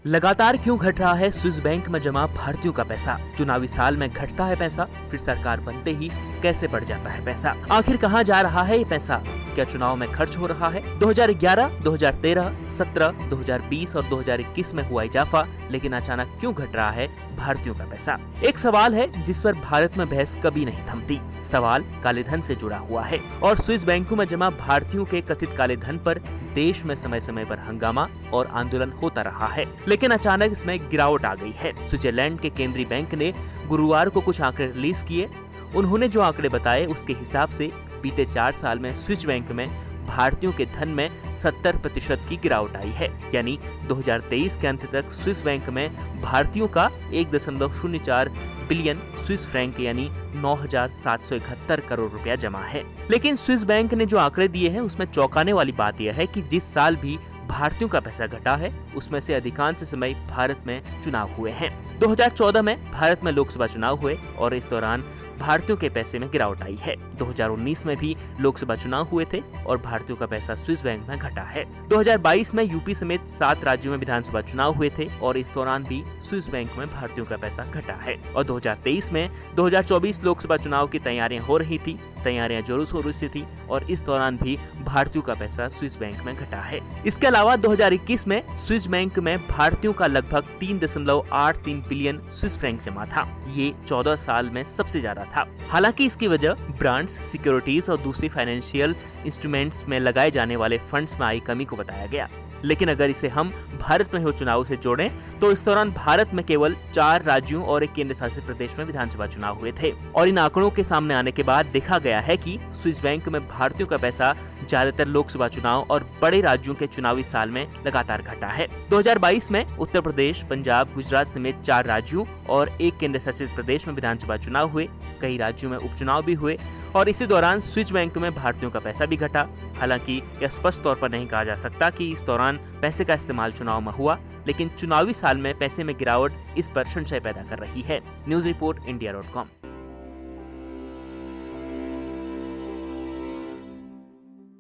लगातार क्यों घट रहा है स्विस बैंक में जमा भारतीयों का पैसा? चुनावी साल में घटता है पैसा, फिर सरकार बनते ही कैसे बढ़ जाता है पैसा? आखिर कहां जा रहा है ये पैसा? क्या चुनाव में खर्च हो रहा है? 2011, 2013, 17, 2020 और 2021 में हुआ इजाफा, लेकिन अचानक क्यों घट रहा है भारतीयों का पैसा? एक सवाल है जिस पर भारत में बहस कभी नहीं थमती। सवाल काले धन से जुड़ा हुआ है और स्विस बैंकों में जमा भारतीयों के कथित काले धन पर देश में समय समय पर हंगामा और आंदोलन होता रहा है, लेकिन अचानक इसमें गिरावट आ गई है। स्विट्जरलैंड के केंद्रीय बैंक ने गुरुवार को कुछ आंकड़े रिलीज किए। उन्होंने जो आंकड़े बताए उसके हिसाब से बीते 4 साल में स्विस बैंक में भारतीयों के धन में 70% की गिरावट आई है। यानी 2023 के अंत तक स्विस बैंक में भारतीयों का 1.04 बिलियन स्विस फ्रैंक यानी 9,771 करोड़ रुपया जमा है। लेकिन स्विस बैंक ने जो आंकड़े दिए हैं उसमें चौंकाने वाली बात यह है कि जिस साल भी भारतीयों का पैसा घटा है उसमें से अधिकांश समय भारत में चुनाव हुए हैं। 2014 में भारत में लोकसभा चुनाव हुए और इस दौरान भारतीयों के पैसे में गिरावट आई है। 2019 में भी लोकसभा चुनाव हुए थे और भारतीयों का पैसा स्विस बैंक में घटा है। 2022 में यूपी समेत 7 राज्यों में विधानसभा चुनाव हुए थे और इस दौरान भी स्विस बैंक में भारतीयों का पैसा घटा है। और 2023 में 2024 लोकसभा चुनाव की तैयारियां हो रही थी, तैयारियां जोरों शोरों से थी और इस दौरान भी भारतीयों का पैसा स्विस बैंक में घटा है। इसके अलावा 2021 में स्विस बैंक में भारतीयों का लगभग 3.83 बिलियन स्विस फ्रैंक जमा था। ये 14 साल में सबसे ज्यादा था। हालांकि इसकी वजह ब्रांड्स, सिक्योरिटीज और दूसरी फाइनेंशियल इंस्ट्रूमेंट्स में लगाए जाने वाले फंड्स में आई कमी को बताया गया। लेकिन अगर इसे हम भारत में हुए चुनाव से जोड़ें तो इस दौरान भारत में केवल 4 राज्यों और एक केंद्र शासित प्रदेश में विधानसभा चुनाव हुए थे और इन आंकड़ों के सामने आने के बाद देखा गया है कि स्विस बैंक में भारतीयों का पैसा ज्यादातर लोकसभा चुनाव और बड़े राज्यों के चुनावी साल में लगातार घटा है। 2022 में उत्तर प्रदेश, पंजाब, गुजरात समेत 4 राज्यों और एक केंद्र शासित प्रदेश में विधानसभा चुनाव हुए। कई राज्यों में उपचुनाव भी हुए और इसी दौरान स्विस बैंक में भारतीयों का पैसा भी घटा। हालांकि यह स्पष्ट तौर पर नहीं कहा जा सकता कि इस दौरान पैसे का इस्तेमाल चुनाव में हुआ, लेकिन चुनावी साल में पैसे में गिरावट इस पर संशय पैदा कर रही है। News report इंडिया.com।